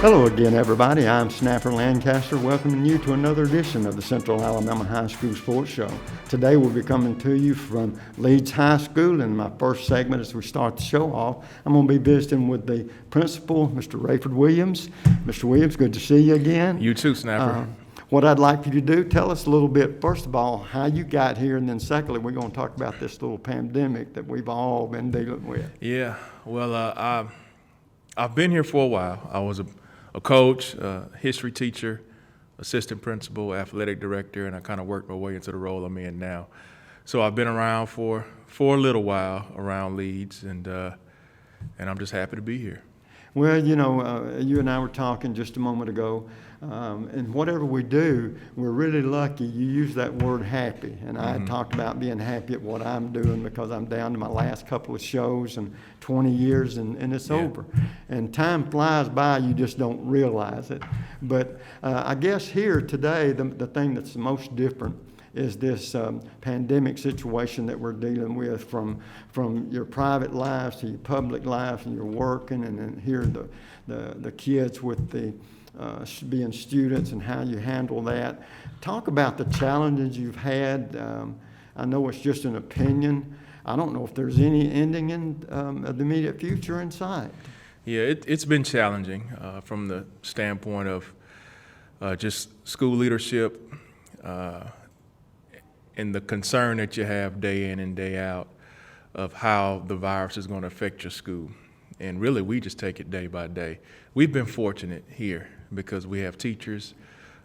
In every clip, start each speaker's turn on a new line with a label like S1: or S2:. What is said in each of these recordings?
S1: Hello again, everybody. I'm Snapper Lancaster, welcoming you to another edition of the Central Alabama High School Sports Show. Today we'll be coming to you from Leeds High School. In my first segment, as we start the show off, I'm going to be visiting with the principal, Mr. Rayford Williams. Mr. Williams, good to see you again.
S2: You too, Snapper.
S1: What I'd like you to do, tell us a little bit, first of all, how you got here, and then secondly, we're going to talk about this little pandemic that we've all been dealing with.
S2: Yeah, well, I've been here for a while. I was a coach, history teacher, assistant principal, athletic director, and I kind of worked my way into the role I'm in now. So I've been around for a little while around Leeds, and I'm just happy to be here.
S1: Well, you know, you and I were talking just a moment ago, and whatever we do, we're really lucky. You use that word happy, and I had talked about being happy at what I'm doing because I'm down to my last couple of shows and 20 years, and it's over. And time flies by, you just don't realize it. But I guess here today, the thing that's the most different is this pandemic situation that we're dealing with, from your private lives to your public lives, and you're working, and then here the kids with the being students and how you handle that. Talk about the challenges you've had. I know it's just an opinion. I don't know if there's any ending in the immediate future in sight.
S2: Yeah, it's been challenging from the standpoint of just school leadership, and the concern that you have day in and day out of how the virus is going to affect your school. And really, we just take it day by day. We've been fortunate here because we have teachers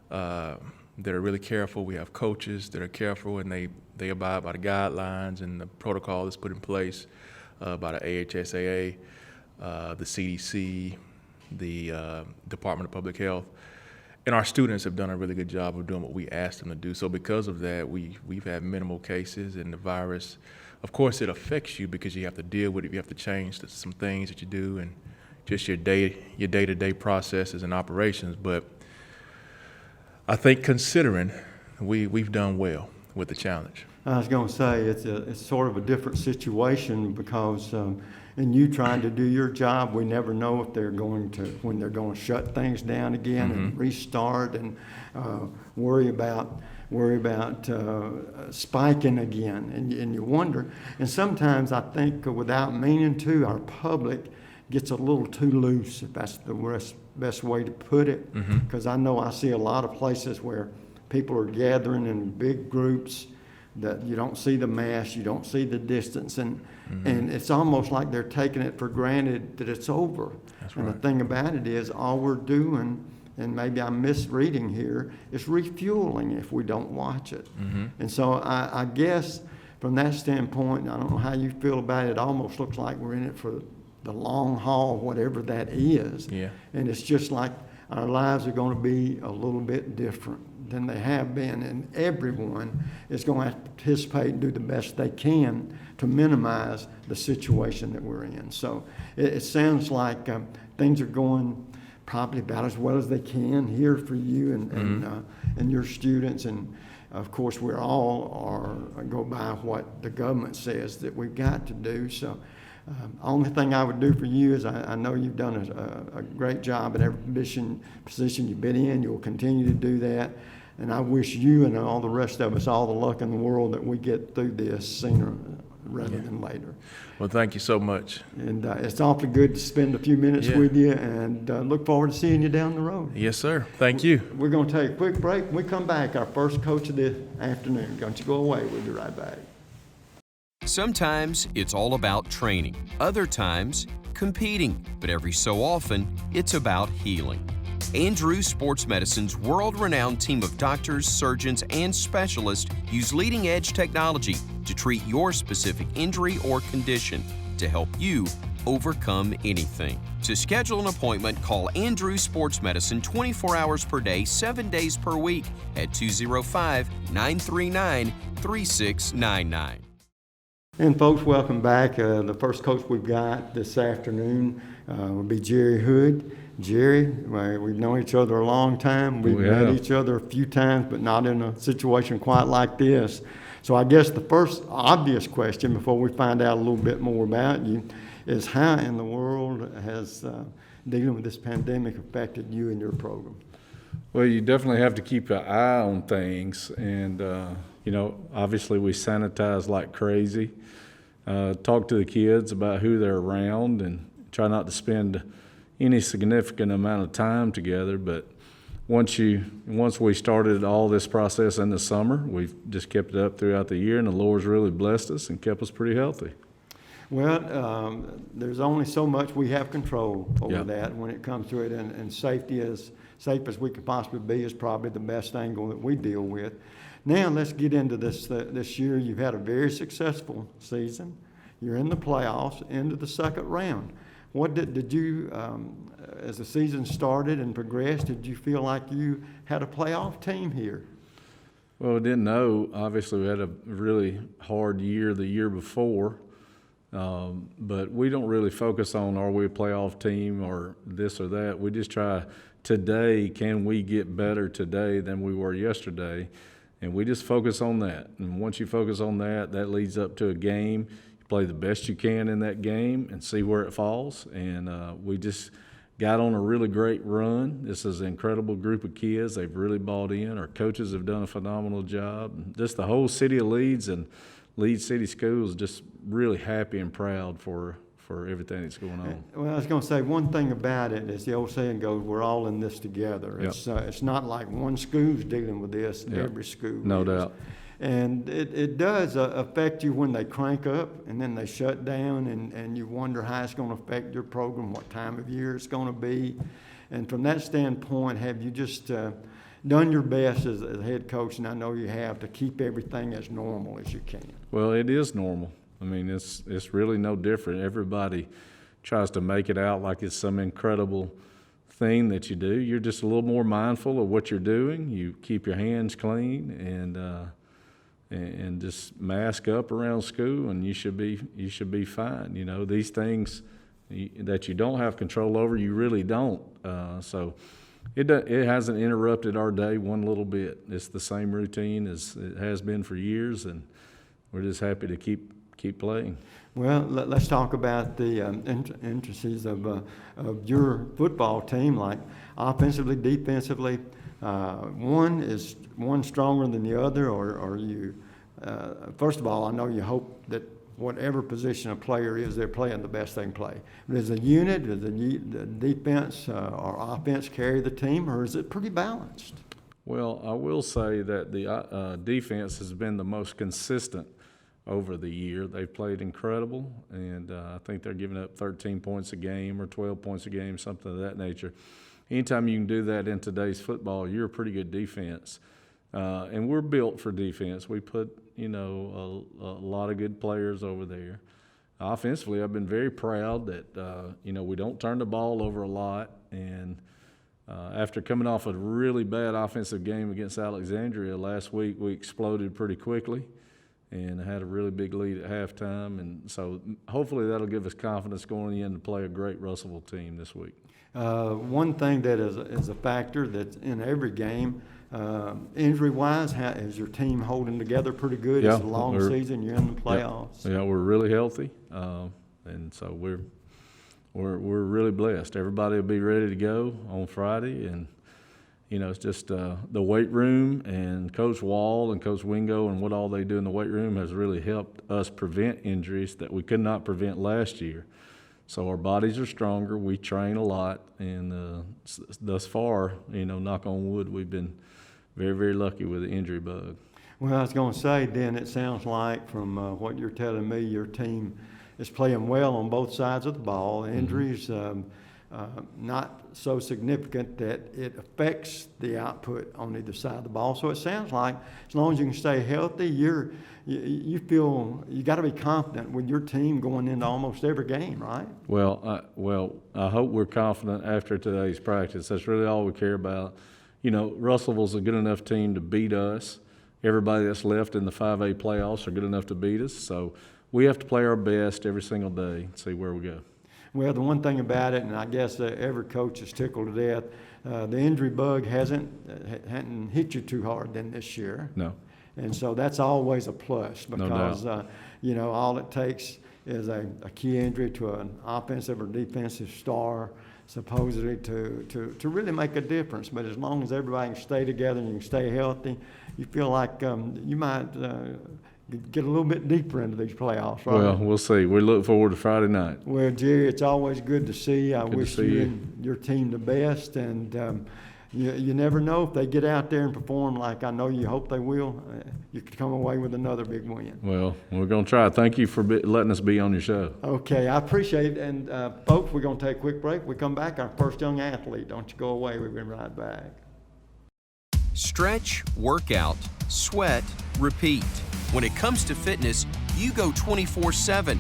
S2: that are really careful. We have coaches that are careful, and they abide by the guidelines and the protocol that's put in place by the AHSAA, the CDC, the Department of Public Health. And our students have done a really good job of doing what we asked them to do. So because of that, we've had minimal cases, and the virus, of course, it affects you because you have to deal with it. You have to change some things that you do and just your day-to-day processes and operations. But I think considering we've done well with the challenge.
S1: I was going to say it's sort of a different situation because in you trying to do your job, we never know if when they're going to shut things down again and restart, and worry about spiking again, and you wonder. And sometimes I think, without meaning to, our public gets a little too loose, if that's the best way to put it, because I know I see a lot of places where people are gathering in big groups that you don't see the mass, you don't see the distance, and it's almost like they're taking it for granted that it's over.
S2: That's
S1: and
S2: right.
S1: The thing about it is, all we're doing, and maybe I'm misreading here, is refueling if we don't watch it. And so I guess from that standpoint, I don't know how you feel about it, it almost looks like we're in it for the long haul, whatever that is.
S2: Yeah.
S1: And it's just like our lives are going to be a little bit different than they have been, and everyone is going to have to participate and do the best they can to minimize the situation that we're in. So it sounds like things are going probably about as well as they can here for you and your students, and of course we all go by what the government says that we've got to do. So only thing I would do for you is, I know you've done a great job at every position you've been in. You'll continue to do that. And I wish you and all the rest of us all the luck in the world that we get through this sooner rather than later.
S2: Well, thank you so much.
S1: And it's awfully good to spend a few minutes with you, and look forward to seeing you down the road.
S2: Yes, sir. Thank you.
S1: We're going to take a quick break. When we come back, our first coach of the afternoon. Don't you go away. We'll be right back.
S3: Sometimes it's all about training, other times competing, but every so often it's about healing. Andrews Sports Medicine's world-renowned team of doctors, surgeons, and specialists use leading-edge technology to treat your specific injury or condition to help you overcome anything. To schedule an appointment, call Andrews Sports Medicine 24 hours per day, 7 days per week at 205-939-3699.
S1: And folks, welcome back. The first coach we've got this afternoon will be Jerry Hood. Jerry, we've known each other a long time. We've met each other a few times, but not in a situation quite like this. So I guess the first obvious question before we find out a little bit more about you is, how in the world has dealing with this pandemic affected you and your program?
S4: Well, you definitely have to keep an eye on things, and obviously we sanitize like crazy. Talk to the kids about who they're around, and try not to spend any significant amount of time together. But once we started all this process in the summer, we've just kept it up throughout the year, and the Lord's really blessed us and kept us pretty healthy.
S1: Well, there's only so much we have control over
S4: Yeah.
S1: that when it comes to it, and safety, as safe as we could possibly be, is probably the best angle that we deal with. Now let's get into this year. You've had a very successful season. You're in the playoffs, into the second round. What did you, as the season started and progressed, did you feel like you had a playoff team here?
S4: Well, we didn't know. Obviously, we had a really hard year the year before, but we don't really focus on are we a playoff team or this or that. We just try today, can we get better today than we were yesterday? And we just focus on that. And once you focus on that, that leads up to a game. You play the best you can in that game and see where it falls. And we just got on a really great run. This is an incredible group of kids. They've really bought in. Our coaches have done a phenomenal job. Just the whole city of Leeds and Leeds City Schools just really happy and proud for everything that's going on.
S1: Well, I was going to say, one thing about it, as the old saying goes, we're all in this together.
S4: Yep.
S1: It's not like one school's dealing with this,
S4: Yep.
S1: every school
S4: No
S1: is.
S4: doubt.
S1: And it does affect you when they crank up and then they shut down, and you wonder how it's going to affect your program, what time of year it's going to be. And from that standpoint, have you just done your best as a head coach, and I know you have, to keep everything as normal as you can?
S4: Well, it is normal. I mean, it's really no different. Everybody tries to make it out like it's some incredible thing that you do. You're just a little more mindful of what you're doing. You keep your hands clean and just mask up around school, and you should be fine. You know, these things that you don't have control over, you really don't. So it hasn't interrupted our day one little bit. It's the same routine as it has been for years, and we're just happy to keep playing.
S1: Well, let's talk about the intricacies of your football team, like offensively, defensively. Is one stronger than the other, or are you? First of all, I know you hope that whatever position a player is, they're playing the best they can play. But as a unit, does the defense or offense carry the team, or is it pretty balanced?
S4: Well, I will say that the defense has been the most consistent over the year. They've played incredible, and I think they're giving up 13 points a game or 12 points a game, something of that nature. Anytime you can do that in today's football, you're a pretty good defense. And we're built for defense. We put, a lot of good players over there. Offensively, I've been very proud that, we don't turn the ball over a lot. And after coming off a really bad offensive game against Alexandria last week, we exploded pretty quickly and had a really big lead at halftime. And so hopefully that'll give us confidence going in to play a great Russellville team this week.
S1: One thing that is a factor that's in every game, injury-wise, is your team holding together pretty good?
S4: Yeah,
S1: It's a long season. You're in the playoffs.
S4: Yeah, we're really healthy, and so we're really blessed. Everybody will be ready to go on Friday, and it's just the weight room and Coach Wall and Coach Wingo and what all they do in the weight room has really helped us prevent injuries that we could not prevent last year. So our bodies are stronger. We train a lot, and thus far, knock on wood, we've been very, very lucky with the injury bug.
S1: Well, I was going to say, Dan, it sounds like from what you're telling me, your team is playing well on both sides of the ball. Injuries not so significant that it affects the output on either side of the ball. So it sounds like as long as you can stay healthy, you feel you got to be confident with your team going into almost every game, right?
S4: Well, I hope we're confident after today's practice. That's really all we care about. Russellville's a good enough team to beat us. Everybody that's left in the 5A playoffs are good enough to beat us. So we have to play our best every single day and see where we go.
S1: Well, the one thing about it, and I guess every coach is tickled to death, the injury bug hadn't hit you too hard than this year.
S4: No.
S1: And so that's always a plus because,
S4: No doubt.
S1: All it takes is a key injury to an offensive or defensive star supposedly to really make a difference. But as long as everybody can stay together and you can stay healthy, you feel like you might get a little bit deeper into these playoffs, right?
S4: Well, we'll see. We look forward to Friday night.
S1: Well, Jerry, it's always good to see you. I
S4: Good to
S1: wish
S4: see
S1: you
S4: you.
S1: and your team the best, and you never know if they get out there and perform like I know you hope they will. You could come away with another big win.
S4: Well, we're going to try. Thank you for letting us be on your show.
S1: Okay, I appreciate it. And folks, we're going to take a quick break. We come back, our first young athlete. Don't you go away. We'll be right back.
S3: Stretch, workout, sweat, repeat. When it comes to fitness, you go 24/7.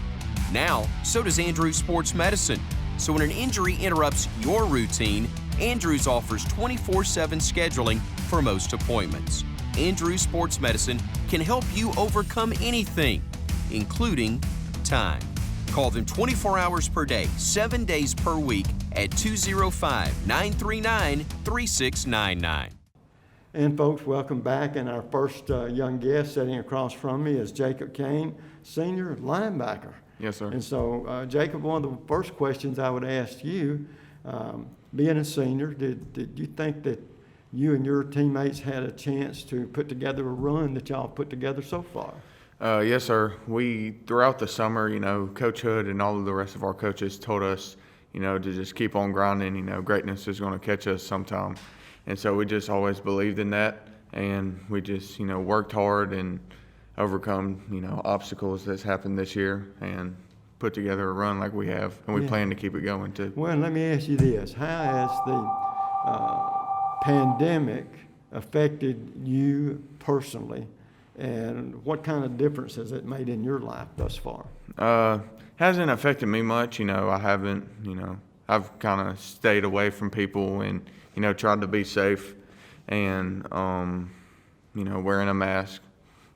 S3: Now, so does Andrews Sports Medicine. So when an injury interrupts your routine, Andrews offers 24/7 scheduling for most appointments. Andrews Sports Medicine can help you overcome anything, including time. Call them 24 hours per day, 7 days per week at 205-939-3699.
S1: And folks, welcome back. And our first young guest sitting across from me is Jacob Kane, senior linebacker.
S5: Yes, sir.
S1: And so, Jacob, one of the first questions I would ask you, being a senior, did you think that you and your teammates had a chance to put together a run that y'all put together so far?
S5: Yes, sir. Throughout the summer, Coach Hood and all of the rest of our coaches told us, to just keep on grinding. Greatness is going to catch us sometime. And so we just always believed in that. And we just, worked hard and overcome, obstacles that's happened this year and put together a run like we have. And we plan to keep it going, too.
S1: Well, let me ask you this. How has the pandemic affected you personally, and what kind of difference has it made in your life thus far?
S5: Hasn't affected me much. I haven't, I've kind of stayed away from people and, tried to be safe and, wearing a mask.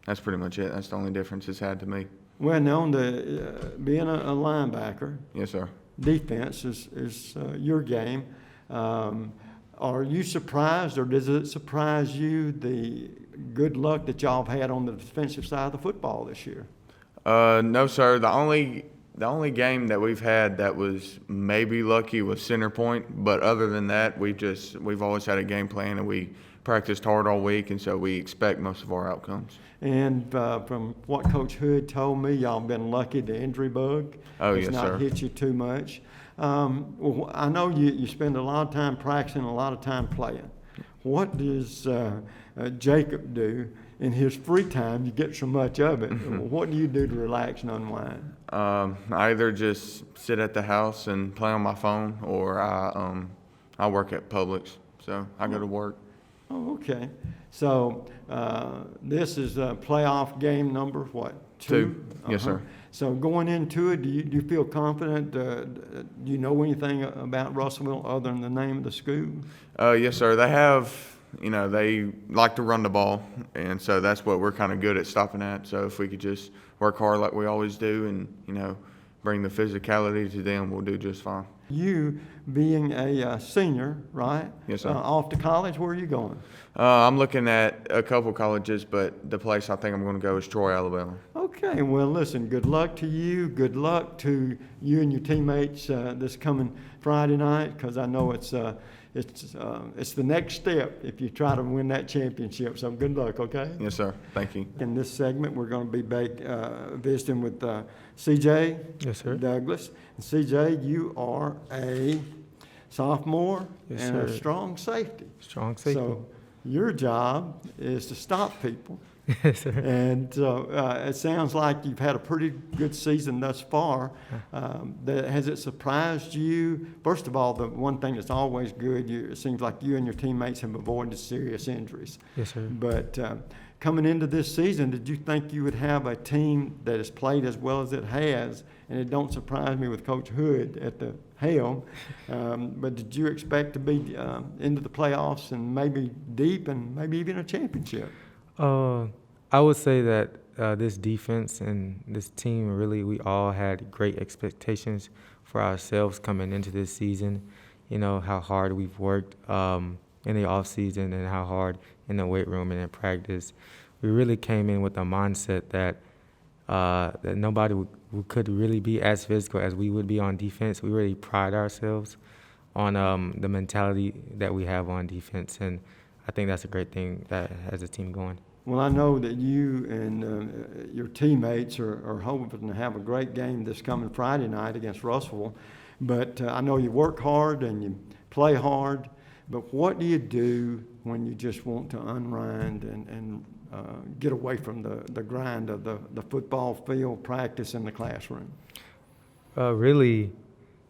S5: That's pretty much it. That's the only difference it's had to me.
S1: Well, now, being a linebacker,
S5: Yes, sir.
S1: defense is your game. Are you surprised, or does it surprise you, the good luck that y'all have had on the defensive side of the football this year?
S5: No, sir. The only game that we've had that was maybe lucky was center point, but other than that, we've always had a game plan and we practiced hard all week, and so we expect most of our outcomes.
S1: And from what Coach Hood told me, y'all been lucky the injury bug has
S5: yes,
S1: not
S5: sir.
S1: hit you too much. Well, I know you spend a lot of time practicing, a lot of time playing. What does Jacob do in his free time? You get so much of it. What do you do to relax and unwind?
S5: I either just sit at the house and play on my phone, or I work at Publix, so I go to work.
S1: Oh, okay. So this is playoff game number, what, 2?
S5: Yes, sir.
S1: So going into it, do you feel confident? Do you know anything about Russellville other than the name of the school?
S5: Yes, sir. They have, they like to run the ball, and so that's what we're kind of good at stopping at. So if we could just work hard like we always do and, bring the physicality to them, we'll do just fine.
S1: You being a senior, right?
S5: Yes, sir.
S1: Off to college, where are you going?
S5: I'm looking at a couple colleges, but the place I think I'm going to go is Troy, Alabama.
S1: Okay, well, listen, good luck to you. Good luck to you and your teammates this coming Friday night, because I know it's the next step if you try to win that championship. So good luck, okay?
S5: Yes, sir. Thank you.
S1: In this segment, we're going to be back visiting with CJ
S6: Yes, sir.
S1: Douglas. And CJ, you are a sophomore
S6: Yes,
S1: and a
S6: sir.
S1: strong safety.
S6: Strong safety.
S1: So your job is to stop people.
S6: Yes, sir.
S1: And it sounds like you've had a pretty good season thus far. Has it surprised you? First of all, the one thing that's always good, it seems like you and your teammates have avoided serious injuries.
S6: Yes, sir.
S1: But coming into this season, did you think you would have a team that has played as well as it has? And it don't surprise me with Coach Hood at the helm. But did you expect to be into the playoffs and maybe deep and maybe even a championship?
S6: I would say that this defense and this team, really, we all had great expectations for ourselves coming into this season. How hard we've worked in the offseason and how hard in the weight room and in practice. We really came in with a mindset that nobody could really be as physical as we would be on defense. We really pride ourselves the mentality that we have on defense, and I think that's a great thing that has a team going.
S1: Well, I know that you and your teammates are hoping to have a great game this coming Friday night against Russellville, but I know you work hard and you play hard, but what do you do when you just want to unwind and get away from the grind of the football field, practice, in the classroom?
S6: Really,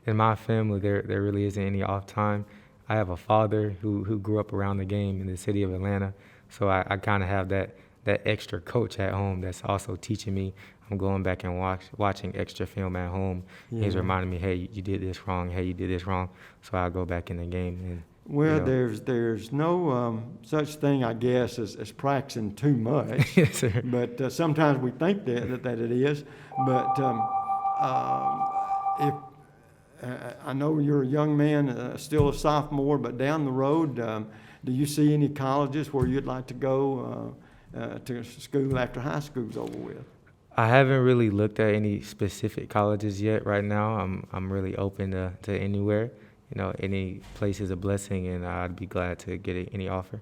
S6: in my family, there really isn't any off time. I have a father who grew up around the game in the city of Atlanta, so I kind of have that extra coach at home that's also teaching me. I'm going back and watching extra film at home.
S1: Yeah.
S6: He's reminding me, hey, you did this wrong. Hey, you did this wrong. So I go back in the game. And,
S1: Well,
S6: you know.
S1: there's no such thing, I guess, as practicing too much.
S6: Yes, sir.
S1: But sometimes we think that it is. But if I know you're a young man, still a sophomore, but down the road, do you see any colleges where you'd like to go to school after high school's over with?
S6: I haven't really looked at any specific colleges yet. Right now, I'm really open to anywhere. You know, any place is a blessing, and I'd be glad to get any offer.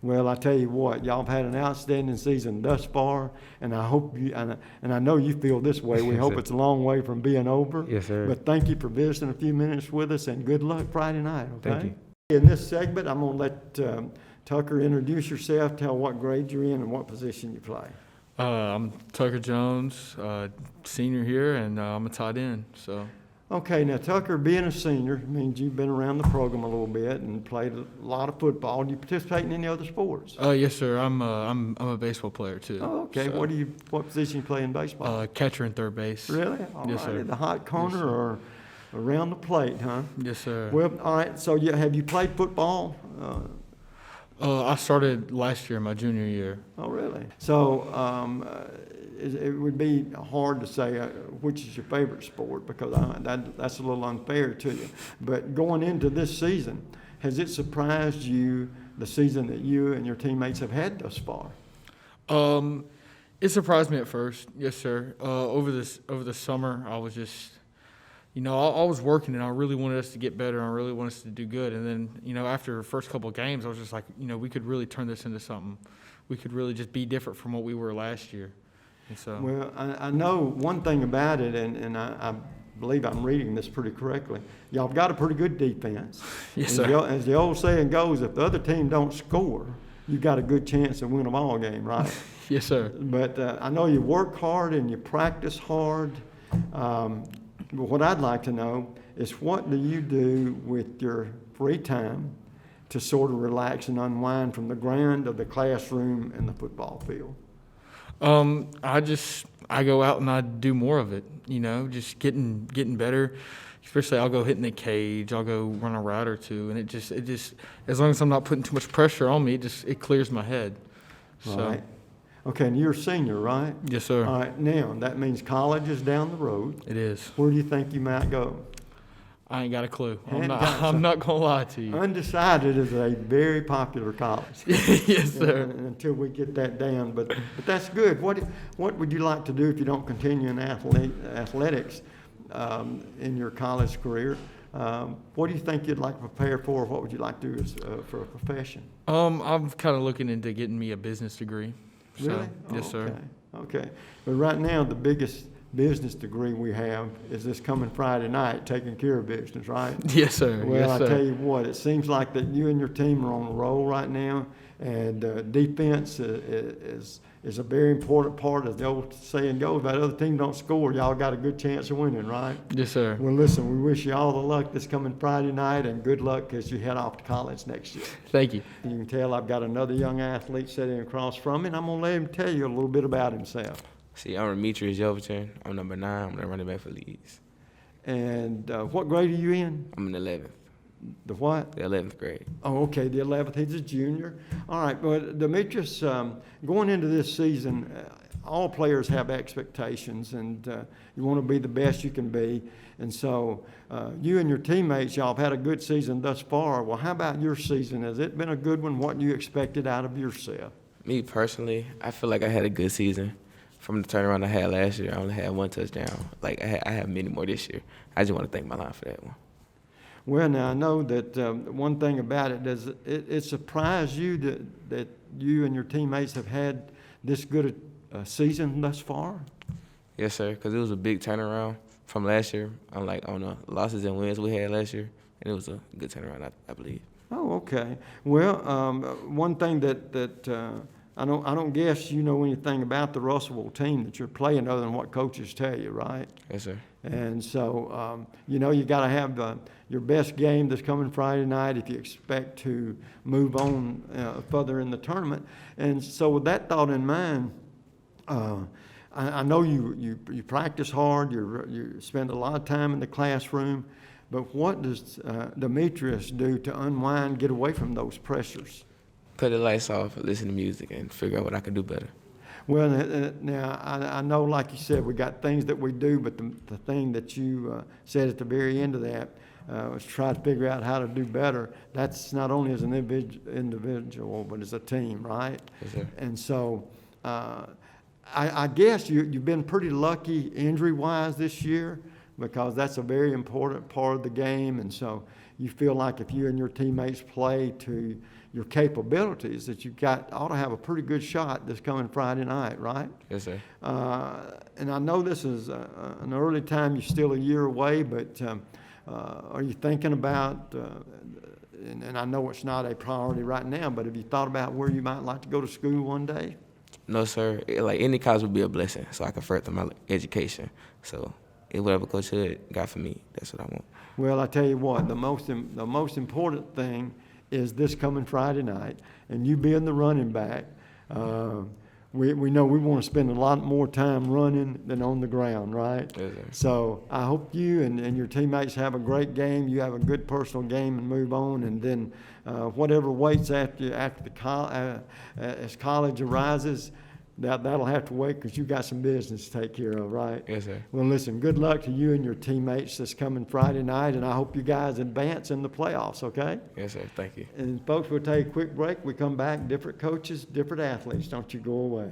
S1: Well, I tell you what, y'all have had an outstanding season thus far, and I hope you, and I know you feel this way. We
S6: Yes,
S1: hope
S6: sir.
S1: it's a long way from being over.
S6: Yes, sir.
S1: But thank you for visiting a few minutes with us, and good luck Friday night, okay?
S6: Thank you.
S1: In this segment, I'm going to let Tucker introduce yourself, tell what grade you're in and what position you play.
S7: I'm Tucker Jones, senior here, and I'm a tight end. So,
S1: Okay, now Tucker, being a senior means you've been around the program a little bit and played a lot of football. Do you participate in any other sports?
S7: yes, sir. I'm a baseball player too.
S1: Oh, okay.
S7: So,
S1: What position you play in baseball?
S7: catcher and third base.
S1: Really? All
S7: Yes,
S1: right.
S7: sir.
S1: The hot corner
S7: Yes, sir.
S1: or around the plate, huh?
S7: Yes, sir.
S1: Well, all right. So have you played football?
S7: I started last year, my junior year.
S1: Oh, really? So it would be hard to say which is your favorite sport because that's a little unfair to you. But going into this season, has it surprised you the season that you and your teammates have had thus far?
S7: It surprised me at first. Yes, sir. Over the summer, I was just, I was working and I really wanted us to get better and I really wanted us to do good. And then, after the first couple of games, I was just like, we could really turn this into something. We could really just be different from what we were last year. And so.
S1: Well, I know one thing about it, and I believe I'm reading this pretty correctly. Y'all got a pretty good defense.
S7: Yes,
S1: And
S7: sir.
S1: as the old saying goes, if the other team don't score, you got a good chance to win a ball game, right?
S7: Yes, sir.
S1: But I know you work hard and you practice hard. But what I'd like to know is what do you do with your free time to sort of relax and unwind from the grind of the classroom and the football field?
S7: I go out and I do more of it, just getting better. Especially I'll go hit in the cage, I'll go run a route or two, and it just as long as I'm not putting too much pressure on me, it clears my head. So,
S1: Right. Okay, and you're a senior, right?
S7: yes, sir.
S1: All right, now that means college is down the road.
S7: It is.
S1: Where do you think you might go?
S7: I ain't got a clue.
S1: Ain't got
S7: I'm
S1: some-
S7: not gonna lie to you.
S1: Undecided is a very popular college.
S7: Yes, sir.
S1: Until we get that down, but that's good. What would you like to do if you don't continue in athletics in your college career? What do you think you'd like to prepare for? What would you like to do for a profession?
S7: I'm kind of looking into getting me a business degree. So,
S1: Really?
S7: yes, sir.
S1: Okay. But right now, the biggest business degree we have is this coming Friday night, taking care of business, right?
S7: Yes, sir.
S1: Well,
S7: yes,
S1: I
S7: sir.
S1: tell you what, it seems like that you and your team are on a roll right now, and defense is a very important part, as the old saying goes. If that other team don't score, y'all got a good chance of winning, right?
S7: Yes, sir.
S1: Well, listen, we wish you all the luck this coming Friday night, and good luck as you head off to college next year.
S7: Thank you.
S1: You can tell I've got another young athlete sitting across from me, and I'm going to let him tell you a little bit about himself.
S8: See, I'm Devontrius Overton. I'm number 9. I'm the running back for Leeds.
S1: And what grade are you in?
S8: I'm in the 11th,
S1: The what?
S8: the 11th grade.
S1: Oh, okay, the 11th. He's a junior. All right, well, Demetrius, going into this season, all players have expectations, and you want to be the best you can be. And so you and your teammates, y'all have had a good season thus far. Well, how about your season? Has it been a good one? What you expected out of yourself?
S8: Me personally, I feel like I had a good season. From the turnaround I had last year, I only had 1 touchdown. Like, I have many more this year. I just want to thank my line for that one.
S1: Well, now I know that one thing about it is it surprised you that you and your teammates have had this good a season thus far?
S8: Yes, sir, because it was a big turnaround from last year. Unlike on the losses and wins we had last year, and it was a good turnaround, I believe.
S1: Oh, okay. Well, one thing that I don't guess you know anything about the Russellville team that you're playing other than what coaches tell you, right?
S8: Yes, sir.
S1: And so, you know, you got to have your best game this coming Friday night if you expect to move on further in the tournament. And so with that thought in mind, I know you practice hard, you spend a lot of time in the classroom, but what does Demetrius do to unwind, get away from those pressures?
S8: Cut the lights off, listen to music, and figure out what I can do better.
S1: Well, now, I know, like you said, we got things that we do, but the thing that you said at the very end of that was try to figure out how to do better. That's not only as an individual, but as a team, right?
S8: Yes, sir.
S1: And so I guess you've been pretty lucky injury-wise this year because that's a very important part of the game. And so you feel like if you and your teammates play to your capabilities, that you ought to have a pretty good shot this coming Friday night, right?
S8: Yes, sir.
S1: And I know this is an early time. You're still a year away, but are you thinking about, and I know it's not a priority right now, but have you thought about where you might like to go to school one day?
S8: No, sir. Like any college would be a blessing, so I can further my education. So whatever Coach Hood got for me, that's what I want.
S1: Well, I tell you what, the most important thing is this coming Friday night, and you being the running back. We know we want to spend a lot more time running than on the ground, right?
S8: Yes, sir.
S1: So I hope you and your teammates have a great game. You have a good personal game and move on, and then whatever waits as college arises, that'll have to wait because you got some business to take care of, right?
S8: Yes, sir.
S1: Well, listen, good luck to you and your teammates this coming Friday night, and I hope you guys advance in the playoffs, okay?
S8: Yes, sir. Thank you.
S1: And folks, we'll take a quick break. We come back, different coaches, different athletes. Don't you go away.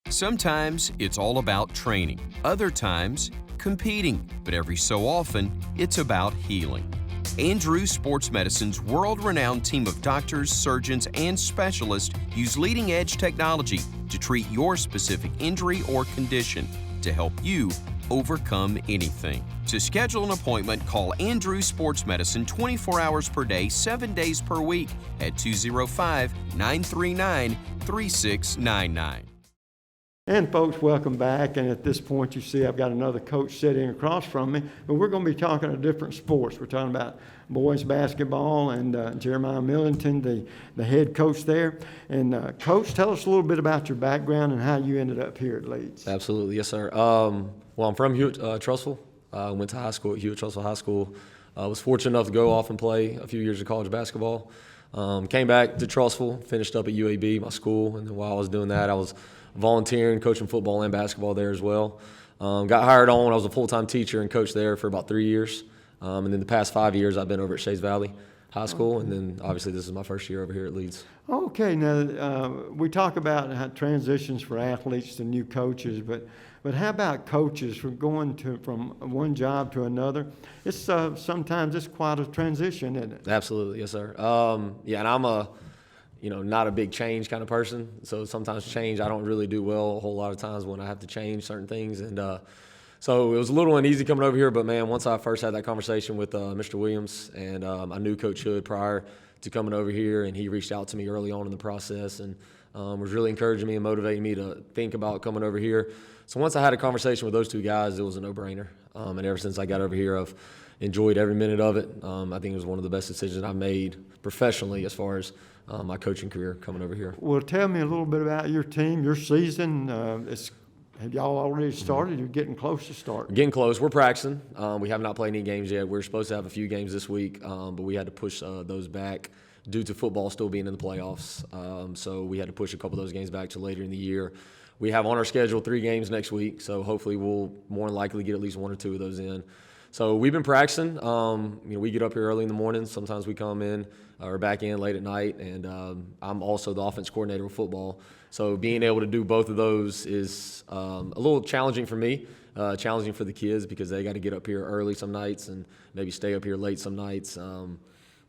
S3: Sometimes it's all about training, other times competing, but every so often it's about healing. Andrews Sports Medicine's world-renowned team of doctors, surgeons, and specialists use leading-edge technology to treat your specific injury or condition to help you overcome anything. To schedule an appointment, call Andrews Sports Medicine 24 hours per day, 7 days per week at 205-939-3699.
S1: And folks, welcome back. And at this point, you see I've got another coach sitting across from me. But we're going to be talking about different sports. We're talking about boys basketball and Jeremiah Millington, the head coach there. And Coach, tell us a little bit about your background and how you ended up here at Leeds.
S9: Absolutely, yes, sir. Well, I'm from Trussville. Went to high school at Trussville High School. Was fortunate enough to go off and play a few years of college basketball. Came back to Trussville, finished up at UAB, my school, and then while I was doing that, I was volunteering, coaching football and basketball there as well. Got hired on. I was a full-time teacher and coach there for about 3 years. And then the past 5 years, I've been over at Shays Valley High School, and then obviously this is my first year over here at Leeds.
S1: Okay, now we talk about how transitions for athletes to new coaches, but how about coaches from going from one job to another? It's sometimes it's quite a transition, isn't it?
S9: Absolutely, yes, sir. Yeah, and I'm not a big change kind of person. So sometimes change I don't really do well a whole lot of times when I have to change certain things. And so it was a little uneasy coming over here, but man, once I first had that conversation with Mr. Williams, and I knew Coach Hood prior to coming over here, and he reached out to me early on in the process and was really encouraging me and motivating me to think about coming over here. So once I had a conversation with those two guys, it was a no-brainer. And ever since I got over here, I've enjoyed every minute of it. I think it was one of the best decisions I've made professionally as far as my coaching career coming over here.
S1: Well, tell me a little bit about your team, your season. Have y'all already started? You're getting close to starting.
S9: Getting close. We're practicing. We have not played any games yet. We're supposed to have a few games this week, but we had to push those back due to football still being in the playoffs. So we had to push a couple of those games back to later in the year. We have on our schedule 3 games next week, so hopefully we'll more than likely get at least 1 or 2 of those in. So we've been practicing. We get up here early in the morning. Sometimes we come in or back in late at night, and I'm also the offense coordinator with football. So being able to do both of those is a little challenging for me challenging for the kids because they got to get up here early some nights and maybe stay up here late some nights.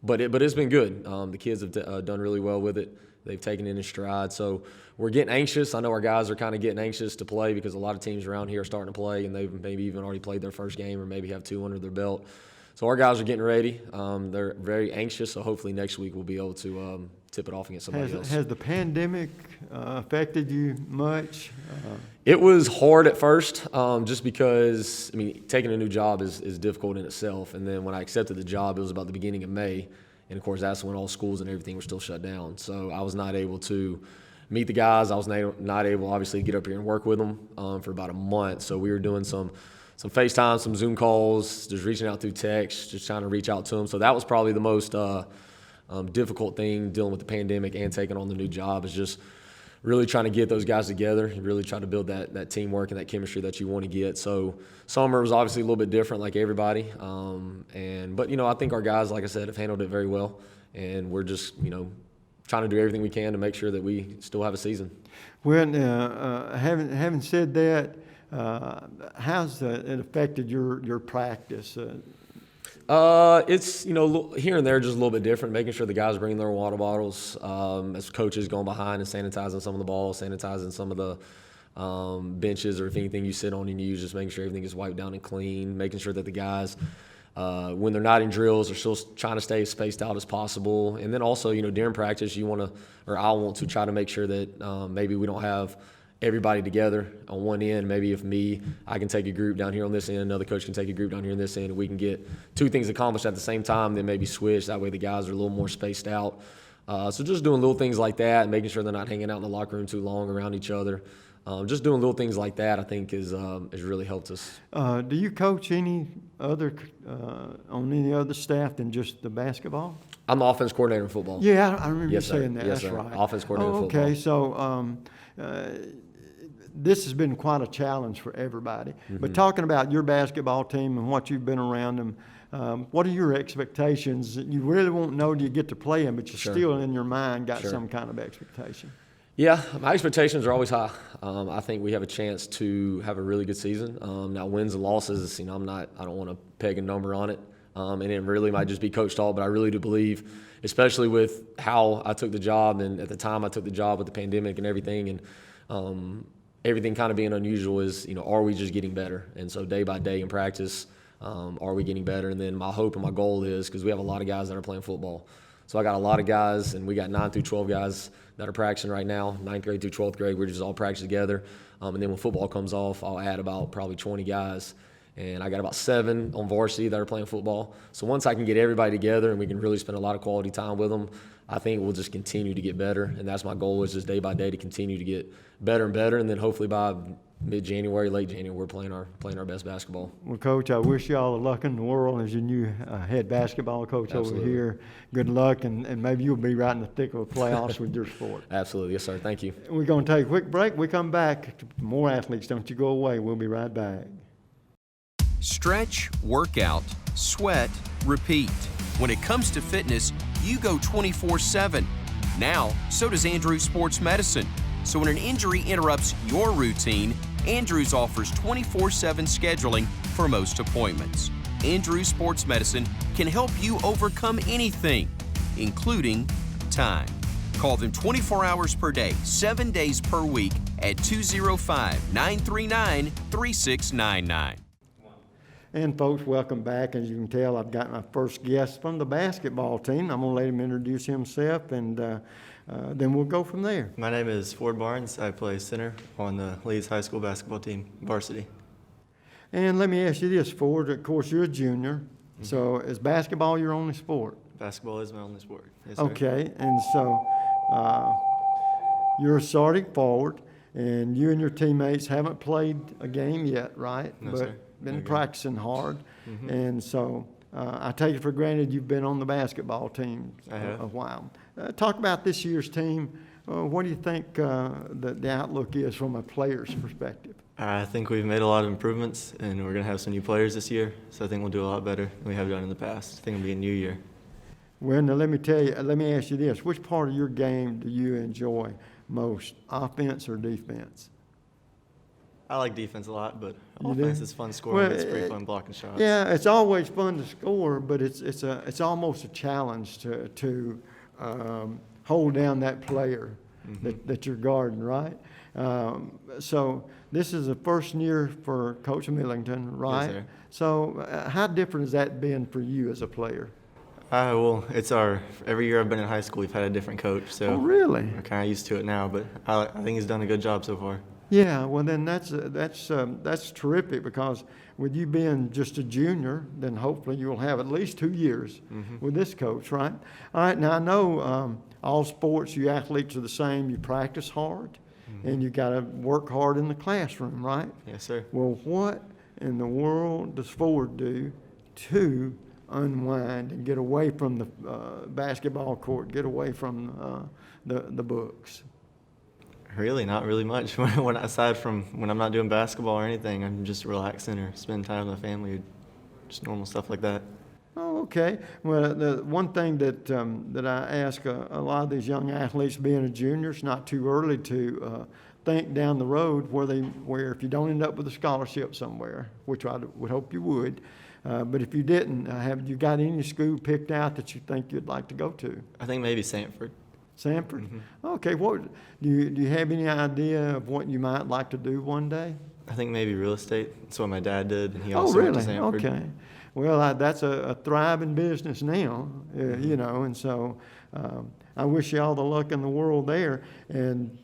S9: But it's been good. The kids have done really well with it. They've taken it in stride. So we're getting anxious. I know our guys are kind of getting anxious to play because a lot of teams around here are starting to play, and they've maybe even already played their first game or maybe have 2 under their belt. So our guys are getting ready. They're very anxious, so hopefully next week we'll be able to tip it off against somebody else.
S1: Has the pandemic affected you much?
S9: It was hard at first, just because, I mean, taking a new job is difficult in itself. And then when I accepted the job, it was about the beginning of May. And, of course, that's when all schools and everything were still shut down. So I was not able to meet the guys. I was not able, obviously, to get up here and work with them for about a month. So we were doing some FaceTime, some Zoom calls, just reaching out through text, just trying to reach out to them. So that was probably the most difficult thing dealing with the pandemic and taking on the new job, is just really trying to get those guys together and really try to build that teamwork and that chemistry that you want to get. So summer was obviously a little bit different like everybody. But, I think our guys, like I said, have handled it very well. And we're just, trying to do everything we can to make sure that we still have a season.
S1: Well, having said that, how's it affected your practice?
S9: It's, here and there just a little bit different, making sure the guys bring their water bottles, as coaches going behind and sanitizing some of the balls, sanitizing some of the benches, or if anything you sit on and use, just making sure everything is wiped down and clean, making sure that the guys, when they're not in drills, are still trying to stay as spaced out as possible. And then also, during practice, I want to try to make sure that maybe we don't have everybody together on one end. Maybe if I can take a group down here on this end, another coach can take a group down here on this end, and we can get 2 things accomplished at the same time, then maybe switch. That way the guys are a little more spaced out. So just doing little things like that, and making sure they're not hanging out in the locker room too long around each other. Just doing little things like that, I think, has really helped us.
S1: Do you coach any other on any other staff than just the basketball?
S9: I'm the offense coordinator in football.
S1: Yeah, I remember
S9: Yes,
S1: you saying
S9: sir.
S1: that.
S9: Yes,
S1: That's
S9: sir.
S1: right.
S9: Offense coordinator in football.
S1: Okay, so this has been quite a challenge for everybody.
S9: Mm-hmm.
S1: But talking about your basketball team and what you've been around them, what are your expectations? You really won't know till you get to play them, but you
S9: Sure.
S1: still in your mind got
S9: Sure.
S1: some kind of expectation.
S9: Yeah, my expectations are always high. I think we have a chance to have a really good season. Now, wins and losses, I don't want to peg a number on it. And it really might just be coach talk, but I really do believe, especially with how I took the job, and at the time I took the job with the pandemic and everything, and everything kind of being unusual, is, are we just getting better? And so day by day in practice, are we getting better? And then my hope and my goal is, because we have a lot of guys that are playing football. So I got a lot of guys, and we got 9 through 12 guys that are practicing right now, 9th grade through 12th grade. We're just all practicing together. And then when football comes off, I'll add about probably 20 guys. And I got about 7 on varsity that are playing football. So once I can get everybody together and we can really spend a lot of quality time with them, I think we'll just continue to get better. And that's my goal, is just day by day to continue to get better and better. And then hopefully by mid-January, late January, we're playing our best basketball.
S1: Well, Coach, I wish you all the luck in the world as your new head basketball coach
S9: Absolutely.
S1: over here. Good luck, and maybe you'll be right in the thick of the playoffs with your sport.
S9: Absolutely. Yes, sir. Thank you.
S1: We're going to take a quick break. We come back to more athletes. Don't you go away. We'll be right back.
S3: Stretch, workout, sweat, repeat. When it comes to fitness, you go 24/7. Now, so does Andrews Sports Medicine. So when an injury interrupts your routine, Andrews offers 24/7 scheduling for most appointments. Andrews Sports Medicine can help you overcome anything, including time. Call them 24 hours per day, 7 days per week at 205-939-3699.
S1: And folks, welcome back. As you can tell, I've got my first guest from the basketball team. I'm going to let him introduce himself, and then we'll go from there.
S10: My name is Ford Barnes. I play center on the Leeds High School basketball team, varsity.
S1: And let me ask you this, Ford. Of course, you're a junior, so is basketball your only sport?
S10: Basketball is my only sport. Yes, sir.
S1: Okay, and so you're starting forward, and you and your teammates haven't played a game yet, right?
S10: No,
S1: but
S10: sir.
S1: been
S10: No game.
S1: practicing hard, and so I take it for granted you've been on the basketball team
S10: I have.
S1: a while. Talk about this year's team. What do you think the outlook is from a player's perspective?
S10: I think we've made a lot of improvements, and we're going to have some new players this year, so I think we'll do a lot better than we have done in the past. I think it'll be a new year.
S1: Well, now let me ask you this. Which part of your game do you enjoy most, offense or defense?
S10: I like defense a lot, but
S1: You do?
S10: offense is fun scoring.
S1: Well,
S10: It's pretty fun blocking shots.
S1: Yeah, it's always fun to score, but it's almost a challenge to hold down that player that you're guarding, right? So this is the first year for Coach Millington, right?
S10: sir.
S1: So how different has that been for you as a player?
S10: Well, it's every year I've been in high school, we've had a different coach, so
S1: Oh, really?
S10: we're kind of used to it now, but I think he's done a good job so far.
S1: Yeah, well then that's terrific, because with you being just a junior, then hopefully you'll have at least 2 years with this coach, right? All right, now I know all sports, you athletes are the same. You practice hard, and you got to work hard in the classroom, right?
S10: Yes, sir.
S1: Well, what in the world does Ford do to unwind and get away from the basketball court, get away from the books?
S10: Really, not really much. Aside from when I'm not doing basketball or anything, I'm just relaxing or spending time with my family, or just normal stuff like that.
S1: Oh, okay. Well, the one thing that I ask a lot of these young athletes, being a junior, it's not too early to think down the road where if you don't end up with a scholarship somewhere, which I would hope you would, but if you didn't, have you got any school picked out that you think you'd like to go to?
S10: I think maybe Sanford.
S1: Sanford? Okay. What do you have any idea of what you might like to do one day?
S10: I think maybe real estate. That's what my dad did, and he
S1: Oh,
S10: also went to
S1: really?
S10: Sanford.
S1: Okay. Well, that's a thriving business now, you know, and so I wish you all the luck in the world there. And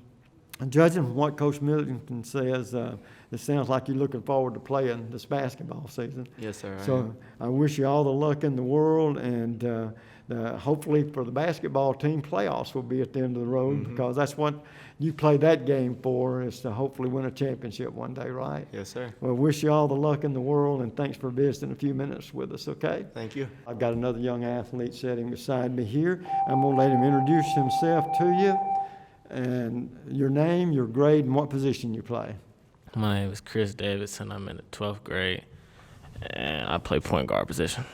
S1: judging from what Coach Millington says, it sounds like you're looking forward to playing this basketball season.
S10: Yes, sir. I
S1: So
S10: am.
S1: I wish you all the luck in the world, and hopefully for the basketball team, playoffs will be at the end of the road, because that's what you play that game for, is to hopefully win a championship one day, right?
S10: Yes, sir.
S1: Well, wish you all the luck in the world, and thanks for visiting a few minutes with us, okay?
S10: Thank you.
S1: I've got another young athlete sitting beside me here. I'm going to let him introduce himself to you, and your name, your grade, and what position you play.
S11: My name is Chris Davidson. I'm in the 12th grade, and I play point guard position.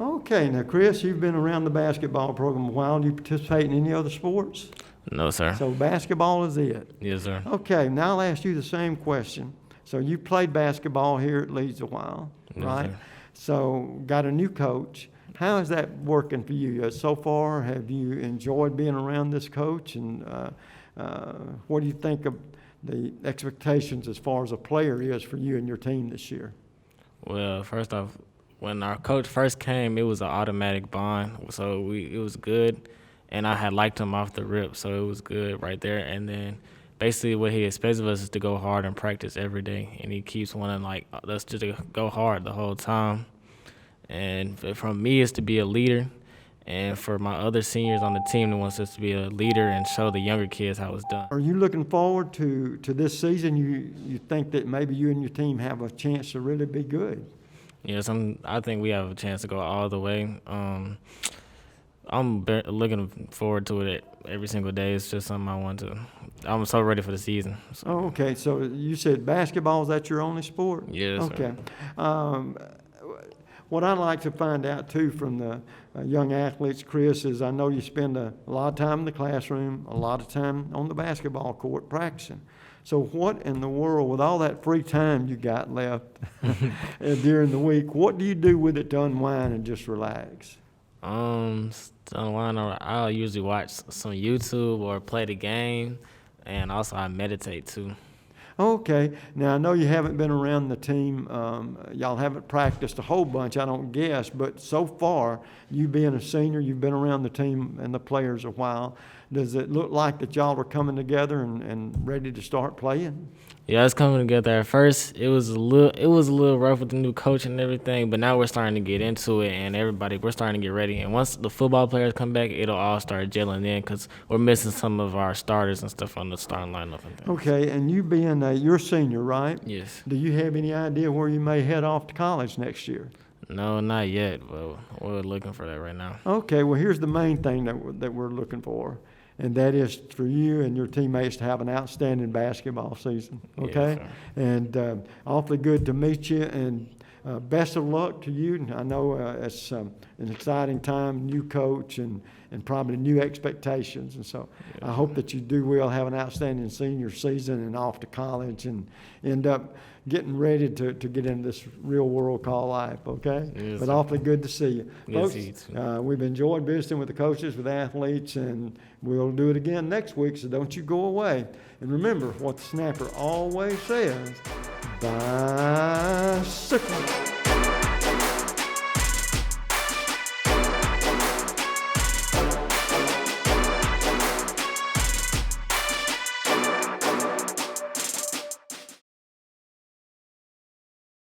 S1: Okay, now Chris, you've been around the basketball program a while. Do you participate in any other sports?
S11: No, sir.
S1: So basketball is it?
S11: Yes, sir.
S1: Okay, now I'll ask you the same question. So you played basketball here at Leeds a while,
S11: Yes,
S1: right?
S11: sir.
S1: So got a new coach. How is that working for you? So far, have you enjoyed being around this coach? And what do you think of the expectations as far as a player is for you and your team this year?
S11: Well, first off, when our coach first came, it was an automatic bond, so it was good, and I had liked him off the rip, so it was good right there. And then basically what he expects of us is to go hard and practice every day, and he keeps wanting us to go hard the whole time. And from me is to be a leader, and for my other seniors on the team, they wants us to be a leader and show the younger kids how it's done.
S1: Are you looking forward to this season? You think that maybe you and your team have a chance to really be good?
S11: Yes, I think we have a chance to go all the way. I'm looking forward to it every single day. It's just something I want to. I'm so ready for the season. So.
S1: Oh, okay. So you said basketball, is that your only sport?
S11: Yes,
S1: okay.
S11: sir.
S1: What I'd like to find out, too, from the young athletes, Chris, is I know you spend a lot of time in the classroom, a lot of time on the basketball court practicing. So what in the world, with all that free time you got left during the week, what do you do with it to unwind and just relax?
S11: I'll usually watch some YouTube or play the game, and also I meditate too.
S1: Okay. Now, I know you haven't been around the team. Y'all haven't practiced a whole bunch, I don't guess. But so far, you being a senior, you've been around the team and the players a while. Does it look like that y'all are coming together and ready to start playing?
S11: Yeah, it's coming together. At first, it was a little rough with the new coach and everything, but now we're starting to get into it, and we're starting to get ready. And once the football players come back, it'll all start gelling in, because we're missing some of our starters and stuff on the starting lineup and things.
S1: Okay, and you being you're a senior, right?
S11: Yes.
S1: Do you have any idea where you may head off to college next year?
S11: No, not yet, but we're looking for that right now.
S1: Okay, well, here's the main thing that we're looking for, and that is for you and your teammates to have an outstanding basketball season, okay?
S11: Yes,
S1: And awfully good to meet you, and best of luck to you. I know it's an exciting time, new coach, and and probably new expectations. And so I hope that you do well, have an outstanding senior season and off to college and end up getting ready to get into this real world called life, okay?
S11: Yes,
S1: but
S11: sir.
S1: awfully good to see you.
S11: Yes,
S1: Folks, we've enjoyed visiting with the coaches, with athletes, and we'll do it again next week, so don't you go away. And remember what the snapper always says, bicycle.